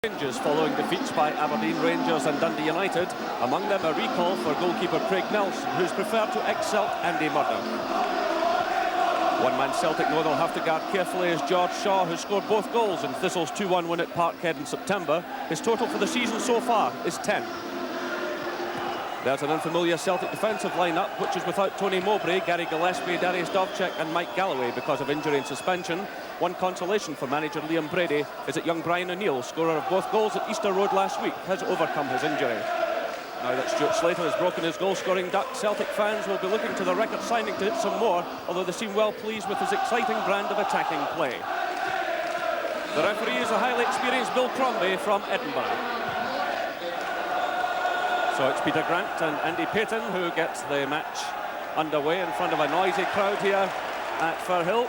Changes following defeats by Aberdeen, Rangers and Dundee United. Among them a recall for goalkeeper Craig Nelson, who's preferred to ex-Celt Andy Murdoch. One-man Celtic know they'll have to guard carefully is George Shaw, who scored both goals in Thistle's 2-1 win at Parkhead in September. His total for the season so far is 10. There's an unfamiliar Celtic defensive line-up, which is without Tony Mowbray, Gary Gillespie, Darius Dovcek and Mike Galloway because of injury and suspension. One consolation for manager Liam Brady is that young Brian O'Neill, scorer of both goals at Easter Road last week, has overcome his injury. Now that Stuart Slater has broken his goal-scoring duck, Celtic fans will be looking to the record signing to hit some more, although they seem well pleased with his exciting brand of attacking play. The referee is the highly experienced Bill Crombie from Edinburgh. So it's Peter Grant and Andy Payton who gets the match underway in front of a noisy crowd here at Firhill.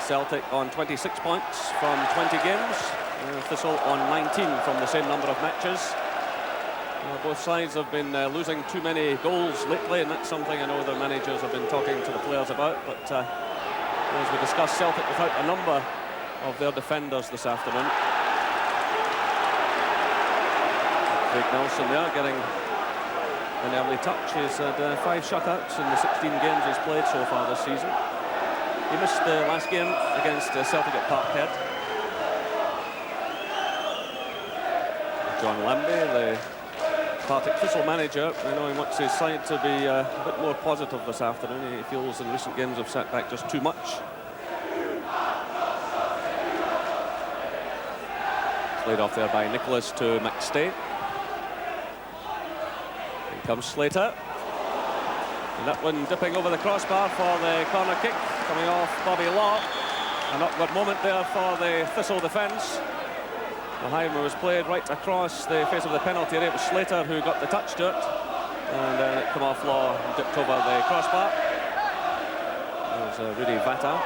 Celtic on 26 points from 20 games, Thistle on 19 from the same number of matches. Both sides have been losing too many goals lately, and that's something I know the managers have been talking to the players about. But as we discussed, Celtic without a number of their defenders this afternoon. Craig Nelson there getting an early touch. He's had 5 shutouts in the 16 games he's played so far this season. He missed the last game against Celtic at Parkhead. John Lambie, the Partick Thistle manager, I know he wants his side to be a bit more positive this afternoon. He feels in recent games have sat back just too much. Played off there by Nicholas to McStay. Here comes Slater. And that one dipping over the crossbar for the corner kick, coming off Bobby Law. An awkward moment there for the Thistle defence. The Higham was played right across the face of the penalty area. It was Slater who got the touch to it. And then it came off Law and dipped over the crossbar. There's Rudy Vata,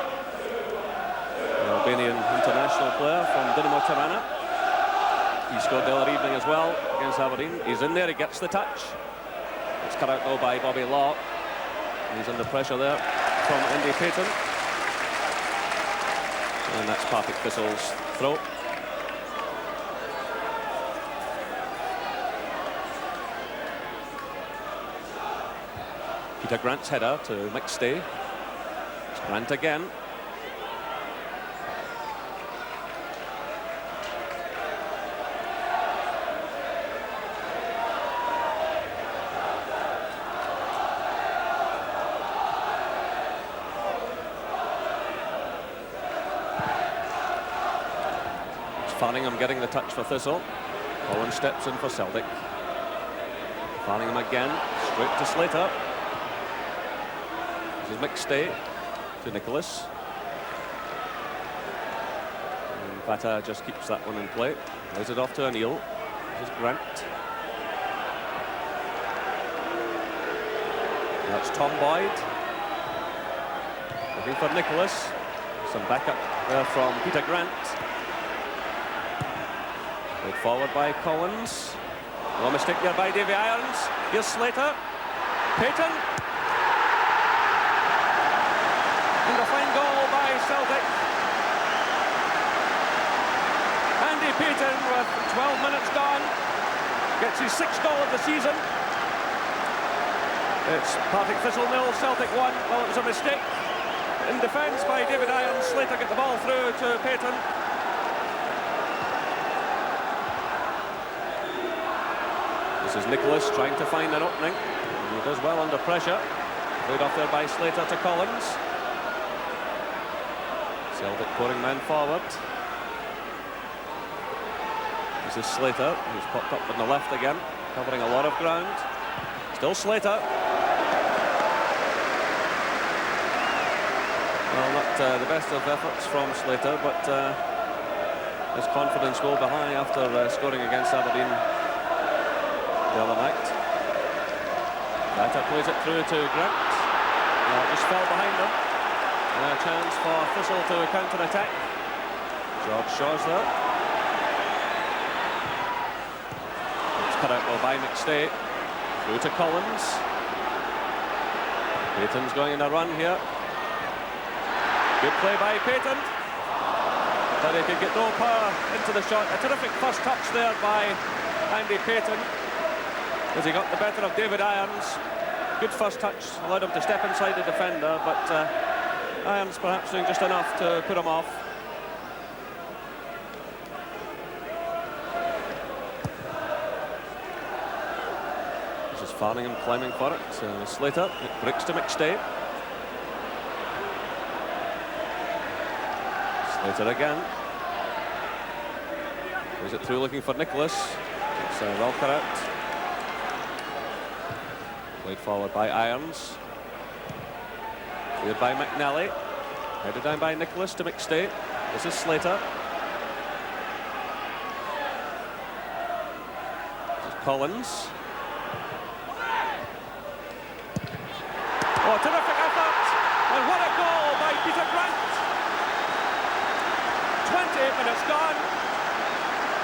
the Albanian international player from Dinamo Tirana. He scored the other evening as well against Aberdeen. He's in there, he gets the touch. It's cut out though by Bobby Law. He's under pressure there from Andy Payton. And that's Partick Thistle's throw. Peter Grant's header to McStay. It's Grant again. Farningham getting the touch for Thistle. Owen steps in for Celtic. Farningham again, straight to Slater. This is McStay to Nicholas. And Vata just keeps that one in play. Lays it off to O'Neill. This is Grant. And that's Tom Boyd. Looking for Nicholas. Some backup there from Peter Grant. Played forward by Collins. No mistake there by Davy Irons. Here's Slater. Payton. And a fine goal by Celtic. Andy Payton with 12 minutes gone. Gets his 6th goal of the season. It's Partick Thistle 0, Celtic 1. Well, it was a mistake in defence by David Irons. Slater get the ball through to Payton. This is Nicholas trying to find an opening. And he does well under pressure. Played off there by Slater to Collins. Celtic pouring men forward. This is Slater, who's popped up on the left again, covering a lot of ground. Still Slater. Well, not the best of efforts from Slater, but his confidence will be high after scoring against Aberdeen the other night. Vata plays it through to Grant. Just fell behind him. And a chance for Thistle to counter-attack. George Shaw's there. It's cut out well by McStay. Through to Collins. Payton's going in a run here. Good play by Payton. but he could get no power into the shot. A terrific first touch there by Andy Payton, as he got the better of David Irons. Good first touch, allowed him to step inside the defender, but Irons perhaps doing just enough to put him off. This is Farningham climbing for it. Slater, it breaks to McStay. Slater again. Is it through looking for Nicholas? It's well correct. Played forward by Irons. Cleared by McNally. Headed down by Nicholas to McStay. This is Slater. This is Collins. Oh, terrific effort! And what a goal by Peter Grant! 28 minutes gone.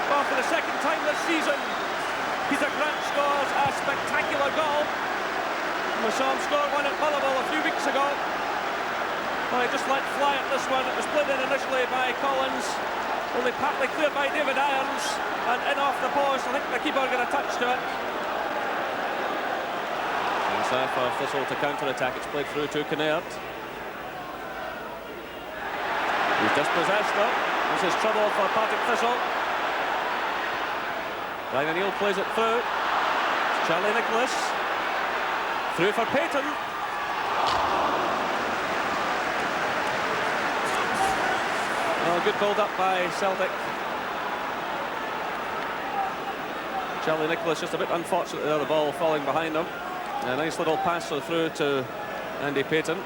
Well, for the second time this season, Peter Grant scores a spectacular goal. We saw him score one at Motherwell a few weeks ago. Well, he just let fly at this one. It was played in initially by Collins, only partly cleared by David Irons, and in off the post. I think the keeper got a touch to it. And so for Thistle to counter-attack, it's played through to Kinnaird. He's dispossessed though. This is trouble for Partick Thistle. Ryan O'Neill plays it through. It's Charlie Nicholas. Through for Payton. Oh, good build-up by Celtic. Charlie Nicholas just a bit unfortunate there, the ball falling behind him. A nice little pass through to Andy Payton.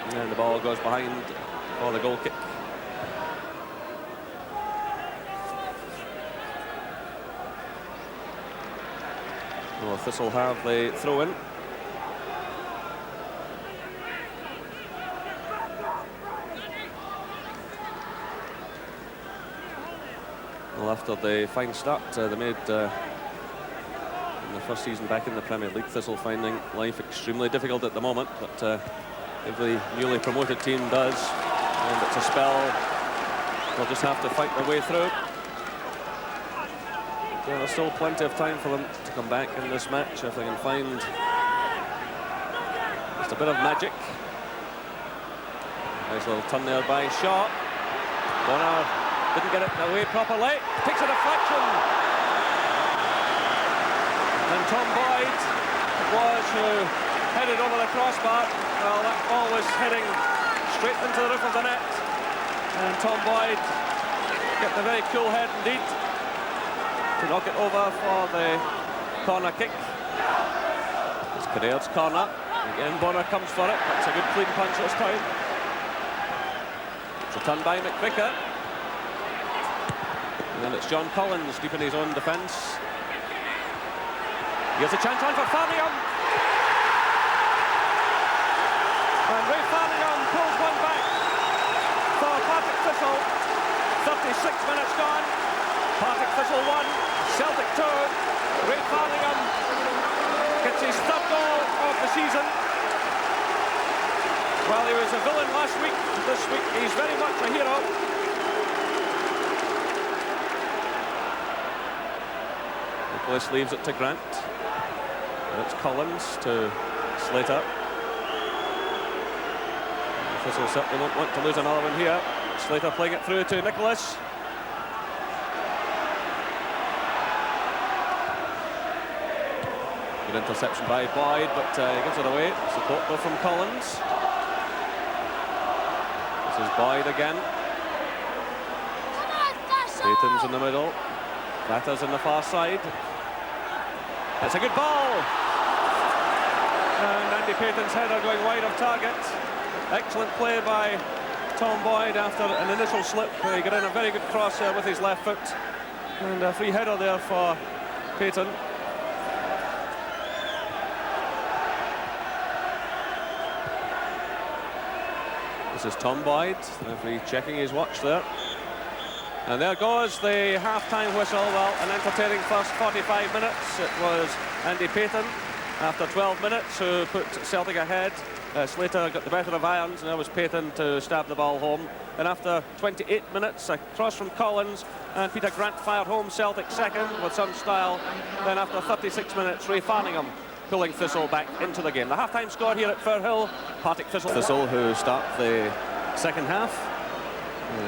And the ball goes behind for the goal kick. Well, Thistle have the throw-in. Well, after the fine start they made in the first season back in the Premier League, Thistle finding life extremely difficult at the moment, but every newly promoted team does, and it's a spell they'll just have to fight their way through. Yeah, there's still plenty of time for them to come back in this match if they can find just a bit of magic. Nice little turn there by Shaw. Bonner didn't get it away properly. Takes a deflection. And Tom Boyd was who headed over the crossbar. Well, that ball was heading straight into the roof of the net. And Tom Boyd kept a very cool head indeed to knock it over for the corner kick. It's Kinnairds' corner. Again, Bonner comes for it. That's a good clean punch this time. It's a turn by McVicker. And then it's John Collins deep in his own defence. Here's a chance on for Farningham. And Ray Farningham pulls one back for Partick Thistle. 36 minutes gone. Partick Thistle 1, Celtic 2. Ray Farningham gets his third goal of the season. While he was a villain last week, this week he's very much a hero. Nicholas leaves it to Grant. And it's Collins to Slater. Thistle certainly won't want to lose another one here. Slater playing it through to Nicholas. Good interception by Boyd, but he gives it away. Support though from Collins. This is Boyd again. Payton's in the middle. Batters in the far side. It's a good ball. And Andy Payton's header going wide of target. Excellent play by Tom Boyd after an initial slip. He got in a very good cross with his left foot. And a free header there for Payton. This is Tom Boyd, referee checking his watch there. And there goes the half-time whistle. Well, an entertaining first 45 minutes. It was Andy Payton, after 12 minutes, who put Celtic ahead. Slater got the better of Irons, and there was Payton to stab the ball home. And after 28 minutes, a cross from Collins, and Peter Grant fired home Celtic second with some style. Then after 36 minutes, Ray Farningham pulling Thistle back into the game. The half-time score here at Firhill, Partick Thistle who start the second half.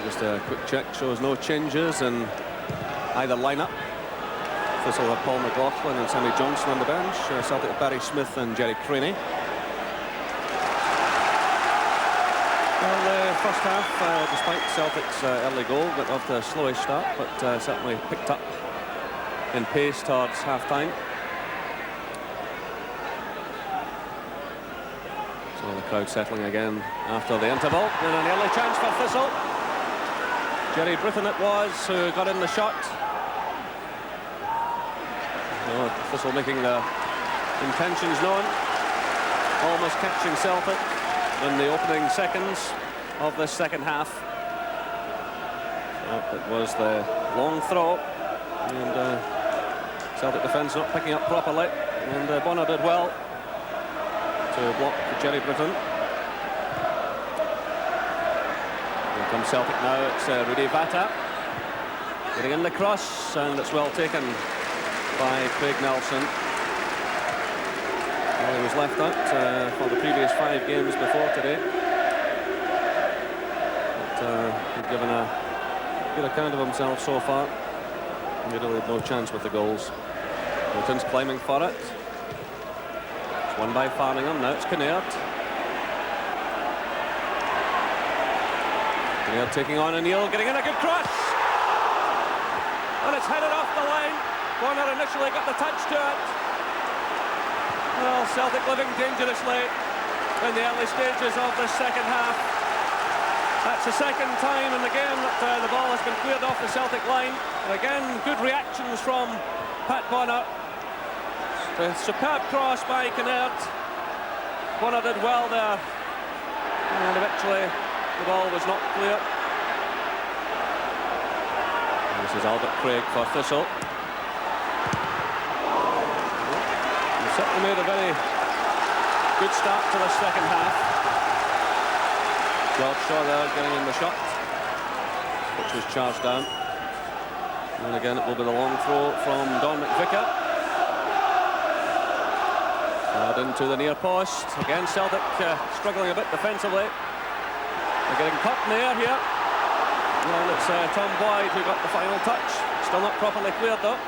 Just a quick check, shows no changes in either lineup. Thistle have Paul McLaughlin and Sammy Johnson on the bench. Celtic have Barry Smith and Jerry Craney. Well, the first half, despite Celtic's early goal, got off to a slowish start, but certainly picked up in pace towards half-time. So the crowd settling again after the interval. And an early chance for Thistle. Jerry Britton it was who got in the shot. Oh, Thistle making their intentions known. Almost catching Celtic in the opening seconds of this second half. So it was the long throw, and Celtic defence not picking up properly, and Bonner did well to block Jerry Britton. Here comes Celtic now. It's Rudy Vata getting in the cross, and it's well taken by Craig Nelson. Well, he was left out for the previous 5 games before today. But he'd given a good account of himself so far. He really had no chance with the goals. Britton's climbing for it. It's won by Farningham. Now it's Kinnaird. Kinnaird taking on O'Neill, getting in a good cross. And it's headed off the line. Bonner initially got the touch to it. Well, Celtic living dangerously in the early stages of this second half. That's the second time in the game that the ball has been cleared off the Celtic line. And again, good reactions from Pat Bonner. The superb cross by Kinnaird. Bonner did well there. And eventually the ball was not clear. And this is Albert Craig for Thistle. Certainly made a very good start to the second half. George Shaw there getting in the shot, which was charged down. And again, it will be the long throw from Don McVicker. Out into the near post. Again, Celtic struggling a bit defensively. They're getting caught in the air here. And it's Tom Boyd who got the final touch. Still not properly cleared though.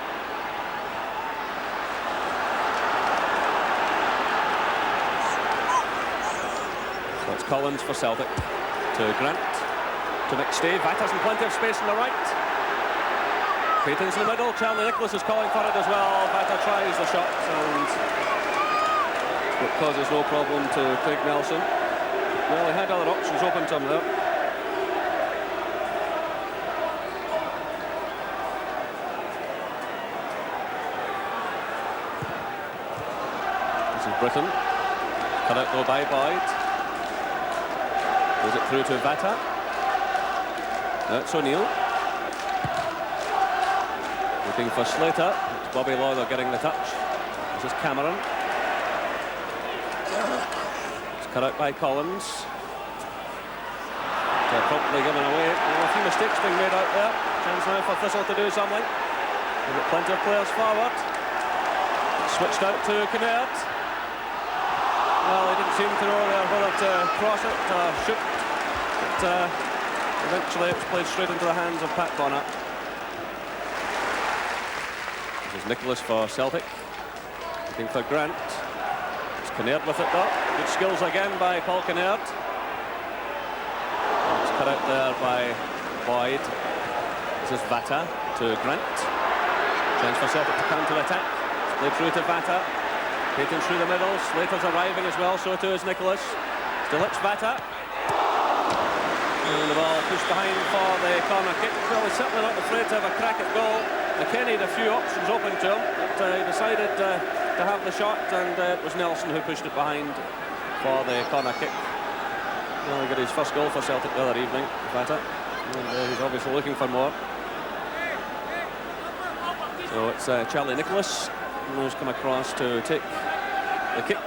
It's Collins for Celtic to Grant to McStay. Vata's in plenty of space on the right. Payton's in the middle. Charlie Nicholas is calling for it as well. Vata tries the shot, and it causes no problem to Craig Nelson. Well, he had other options open to him there. This is Britton. Cut out though by Boyd. Goes it through to Vata. That's O'Neill. Looking for Slater. It's Bobby Lawler getting the touch. This is Cameron. It's cut out by Collins. They're promptly given away. Well, a few mistakes being made out there. Chance now for Thistle to do something. They've got plenty of players forward. Switched out to Kinnaird. Well, he didn't seem to know there whether to cross it or shoot. But eventually it was played straight into the hands of Pat Bonner. This is Nicholas for Celtic. Looking for Grant. It's Kinnaird with it though. Good skills again by Paul Kinnaird. It's cut out there by Boyd. This is Vata to Grant. Chance for Celtic to counter-attack. Played through to Vata. Payton through the middle. Slater's arriving as well, so too is Nicholas. Still it's Vata. And the ball pushed behind for the corner kick. Well, he's certainly not afraid to have a crack at goal. McKennie had a few options open to him, but he decided to have the shot, and it was Nelson who pushed it behind for the corner kick. Well, he got his first goal for Celtic the other evening, Vata, and he's obviously looking for more. So it's Charlie Nicholas who's come across to take the kick.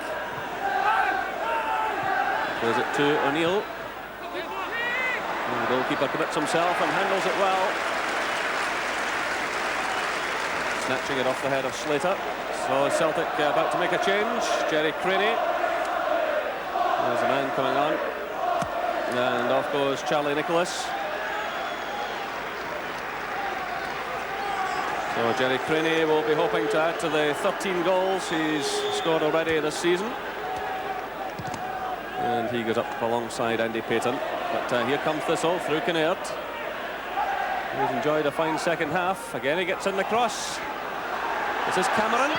Plays it to O'Neill. And the goalkeeper commits himself and handles it well. Snatching it off the head of Slater. So Celtic about to make a change. Jerry Craney. There's a man coming on. And off goes Charlie Nicholas. So Jerry Craney will be hoping to add to the 13 goals he's scored already this season. And he goes up alongside Andy Payton. But here comes Thistle through Kinnaird. He's enjoyed a fine second half. Again he gets in the cross. This is Cameron.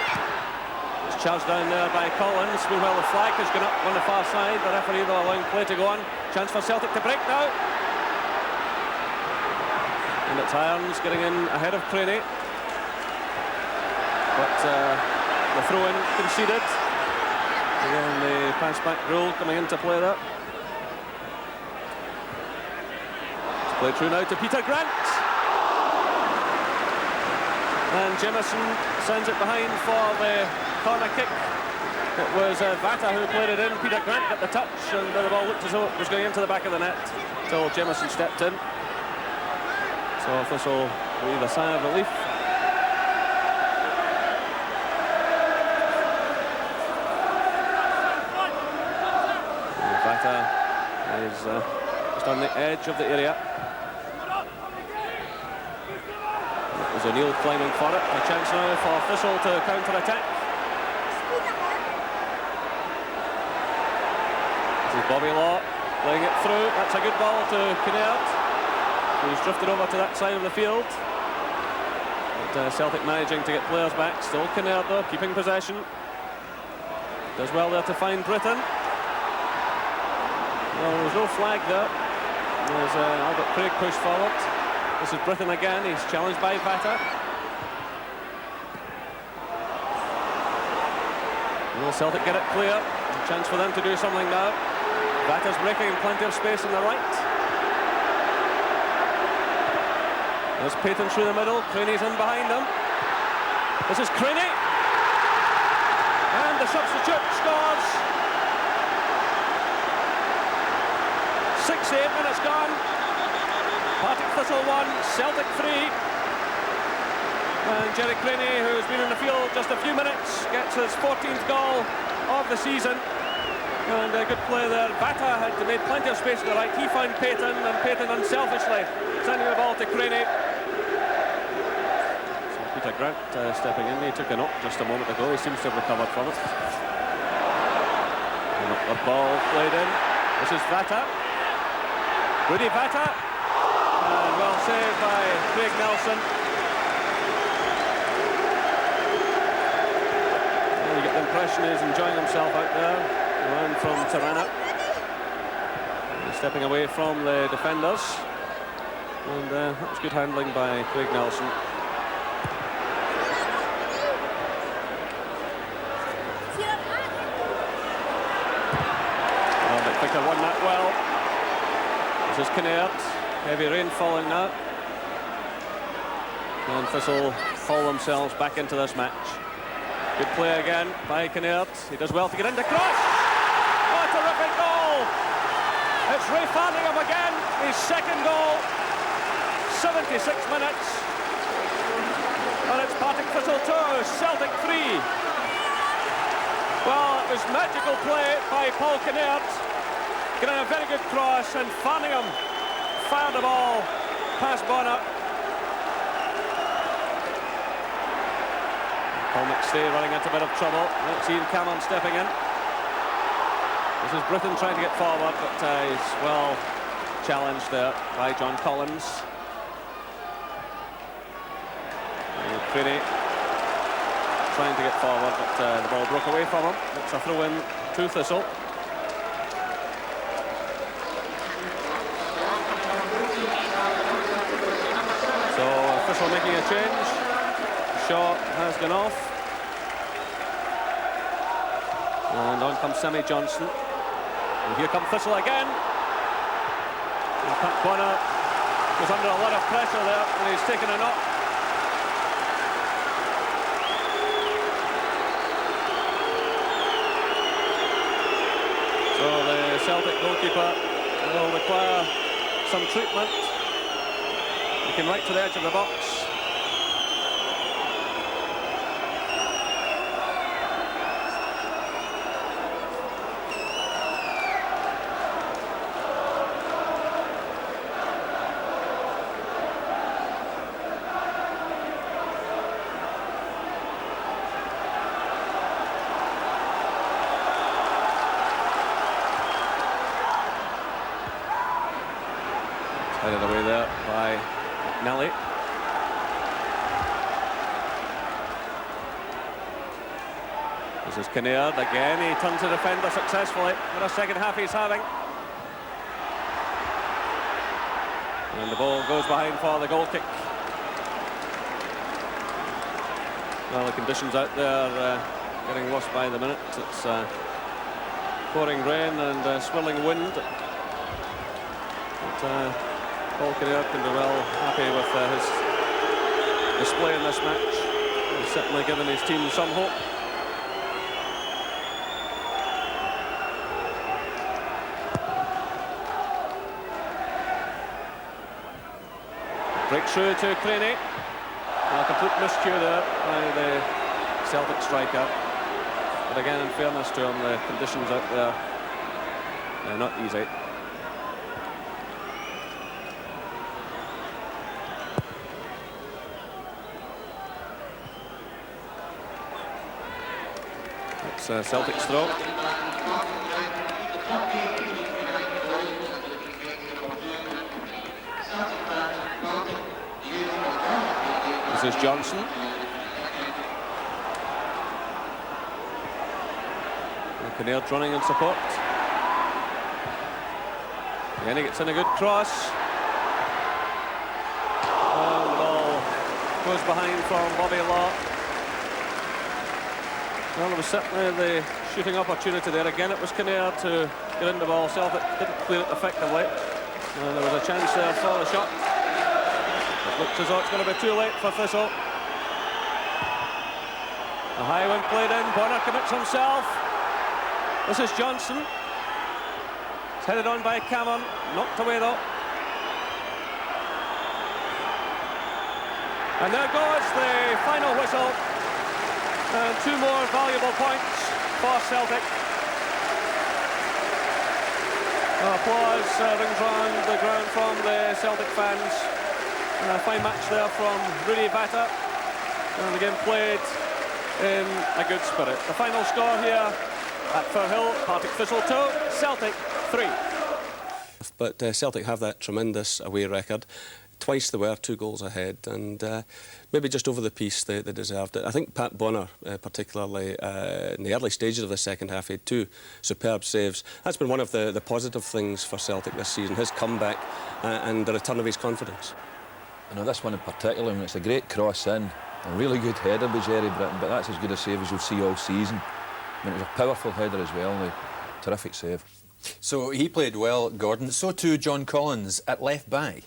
It's charged down there by Collins. Meanwhile the flag has gone up on the far side. The referee though allowing play to go on. Chance for Celtic to break now. And it's Irons getting in ahead of Craney. But the throw-in conceded. Again, the pass-back rule coming into play there. It's played through now to Peter Grant. And Jemison sends it behind for the corner kick. It was Vata who played it in. Peter Grant got the touch, and the ball looked as though it was going into the back of the net until Jemison stepped in. So Thistle breathed a sigh of relief. Is just on the edge of the area. It was O'Neill climbing for it. A chance now for Thistle to counter-attack. This is Bobby Law laying it through. That's a good ball to Kinnaird, who's drifted over to that side of the field. But Celtic managing to get players back. Still Kinnaird though, keeping possession. Does well there to find Britton. Well, there was no flag there. There's Albert Craig pushed forward. This is Britton again. He's challenged by Vata. Will Celtic get it clear? A chance for them to do something now. Vata's breaking in plenty of space on the right. There's Payton through the middle. Craney's in behind him. This is Craney. And the substitute scores. 68 minutes gone. Partick Thistle 1, Celtic 3. And Jerry Craney, who's been in the field just a few minutes, gets his 14th goal of the season. And a good play there. Vata had made plenty of space to the right. He found Payton, and Payton unselfishly sending the ball to Craney. So Peter Grant stepping in. He took a knock just a moment ago. He seems to have recovered from it. And the ball played in. This is Vata. Rudy Vata, and well saved by Craig Nelson. And you get the impression he's enjoying himself out there, around from Tirana. He's stepping away from the defenders, and that was good handling by Craig Nelson. Well, McVicker won that well. This is Kinnaird, heavy rain falling now. And Thistle haul themselves back into this match. Good play again by Kinnaird. He does well to get into cross. Oh, a terrific goal! It's Ray Farningham again, his second goal. 76 minutes. And it's Partick Thistle 2, Celtic 3. Well, it was magical play by Paul Kinnaird. Getting a very good cross, and Farningham fired the ball past Bonner. Paul McStay running into a bit of trouble. Let's see Cameron stepping in. This is Britton trying to get forward, but he's well challenged there by John Collins. Craney trying to get forward, but the ball broke away from him. It's a throw-in to Thistle. Thistle making a change. Shaw has gone off. And on comes Sammy Johnson. And here comes Thistle again. And Pat Bonner was under a lot of pressure there, and he's taken a knock. So the Celtic Celtic goalkeeper will require some treatment. He came right to the edge of the box. Headed away there by Nelly. This is Kinnaird again. He turns the defender successfully. What a second half he's having. And the ball goes behind for the goal kick. Well, the conditions out there getting worse by the minute. It's pouring rain and swirling wind. But Paul Kinnaird can be well happy with his display in this match. He's certainly given his team some hope. Breakthrough to Craney. A complete miscue there by the Celtic striker. But again, in fairness to him, the conditions out there are not easy. It's Celtic's throw. This is Johnson. And Kinnaird running in support. Again, he gets in a good cross. And the ball goes behind from Bobby Law. Well, there was certainly the shooting opportunity there. Again, it was Kinnaird to get in the ball. Celtic didn't clear it effectively. And there was a chance there for the shot. It looks as though it's going to be too late for Thistle. A high one played in. Bonner commits himself. This is Johnson. It's headed on by Cameron. Knocked away though. And there goes the final whistle. And two more valuable points for Celtic. Applause rings round the ground from the Celtic fans. A fine match there from Rudy Vata. And the game played in a good spirit. The final score here at Firhill, Partick Thistle 2, Celtic 3. But Celtic have that tremendous away record. Twice they were 2 goals ahead, and maybe just over the piece they deserved it. I think Pat Bonner, particularly in the early stages of the second half, had 2 superb saves. That's been one of the positive things for Celtic this season, his comeback and the return of his confidence. You know, this one in particular, I mean, it's a great cross in, a really good header by Jerry Britton, but that's as good a save as you'll see all season. I mean, it was a powerful header as well, and a terrific save. So he played well, Gordon. So too John Collins at left back.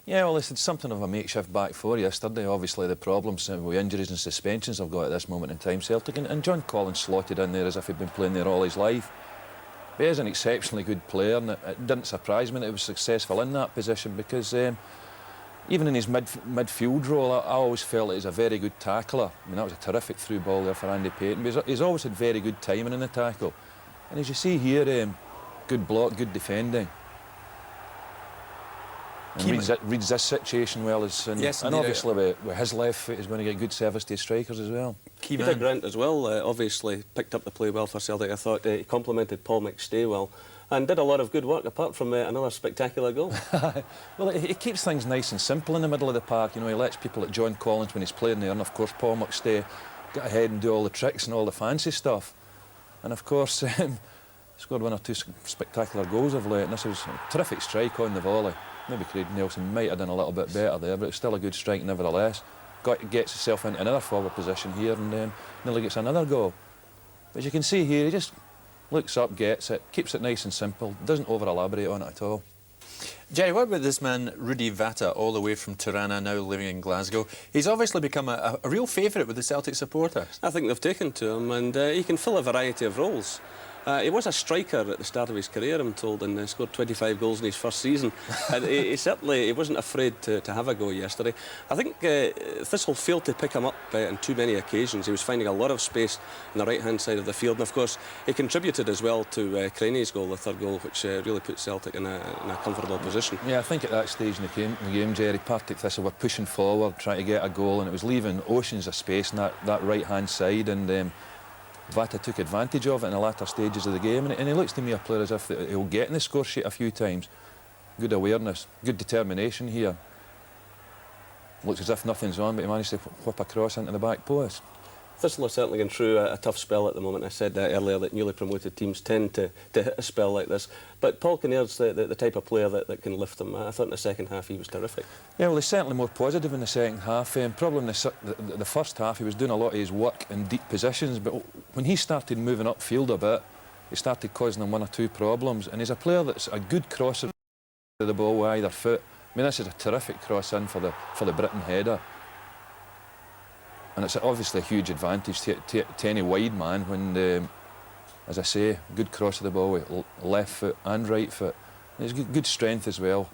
Yeah, well, they said something of a makeshift back four yesterday. Obviously, the problems with injuries and suspensions I've got at this moment in time, Celtic, and John Collins slotted in there as if he'd been playing there all his life. But he is an exceptionally good player, and it didn't surprise me that he was successful in that position, because even in his midfield role, I always felt that he's a very good tackler. I mean, that was a terrific through ball there for Andy Payton, but he's always had very good timing in the tackle. And as you see here, good block, good defending. And reads this situation well, and obviously with his left foot he's going to get good service to his strikers as well. Peter Grant as well obviously picked up the play well for Celtic. I thought he complimented Paul McStay well and did a lot of good work apart from another spectacular goal. Well, he keeps things nice and simple in the middle of the park. You know, he lets people like John Collins when he's playing there, and of course Paul McStay get ahead and do all the tricks and all the fancy stuff. And of course scored 1 or 2 spectacular goals of late, and this was a terrific strike on the volley. Maybe Craig Nelson might have done a little bit better there, but it's still a good strike nevertheless. Gets himself into another forward position here, and nearly gets another goal. But as you can see here, he just looks up, gets it, keeps it nice and simple, doesn't over-elaborate on it at all. Jerry, what about this man, Rudy Vata, all the way from Tirana, now living in Glasgow? He's obviously become a real favourite with the Celtic supporters. I think they've taken to him, and he can fill a variety of roles. He was a striker at the start of his career, I'm told, and scored 25 goals in his first season. And he certainly wasn't afraid to have a go yesterday. I think Thistle failed to pick him up on too many occasions. He was finding a lot of space on the right-hand side of the field. And, of course, he contributed as well to Craney's goal, the third goal, which really put Celtic in a comfortable position. Yeah, I think at that stage in the game, Jerry, Partick Thistle were pushing forward, trying to get a goal, and it was leaving oceans of space on that right-hand side. And Vata took advantage of it in the latter stages of the game, and he looks to me a player as if he'll get in the score sheet a few times. Good awareness, good determination here. Looks as if nothing's on, but he managed to whip a cross into the back post. Thistle are certainly going through a tough spell at the moment. I said earlier that newly promoted teams tend to hit a spell like this. But Paul Kinnaird's the type of player that can lift them. I thought in the second half he was terrific. Yeah, well, he's certainly more positive in the second half. Probably in the first half he was doing a lot of his work in deep positions, but when he started moving upfield a bit, he started causing them one or two problems. And he's a player that's a good crosser of the ball with either foot. I mean, this is a terrific cross in for the Britton header. And it's obviously a huge advantage to any wide man when, as I say, good cross of the ball with left foot and right foot. And he's good strength as well,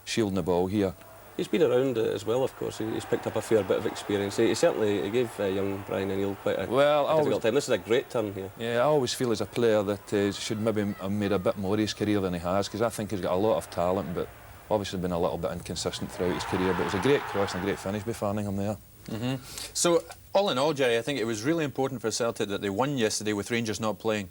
shielding the ball here. He's been around as well, of course. He's picked up a fair bit of experience. He certainly gave young Brian O'Neill quite a difficult time. This is a great turn here. Yeah, I always feel as a player that should maybe have made a bit more of his career than he has, because I think he's got a lot of talent, but obviously been a little bit inconsistent throughout his career. But it was a great cross and a great finish by Farningham there. So, all in all, Jerry, I think it was really important for Celtic that they won yesterday with Rangers not playing.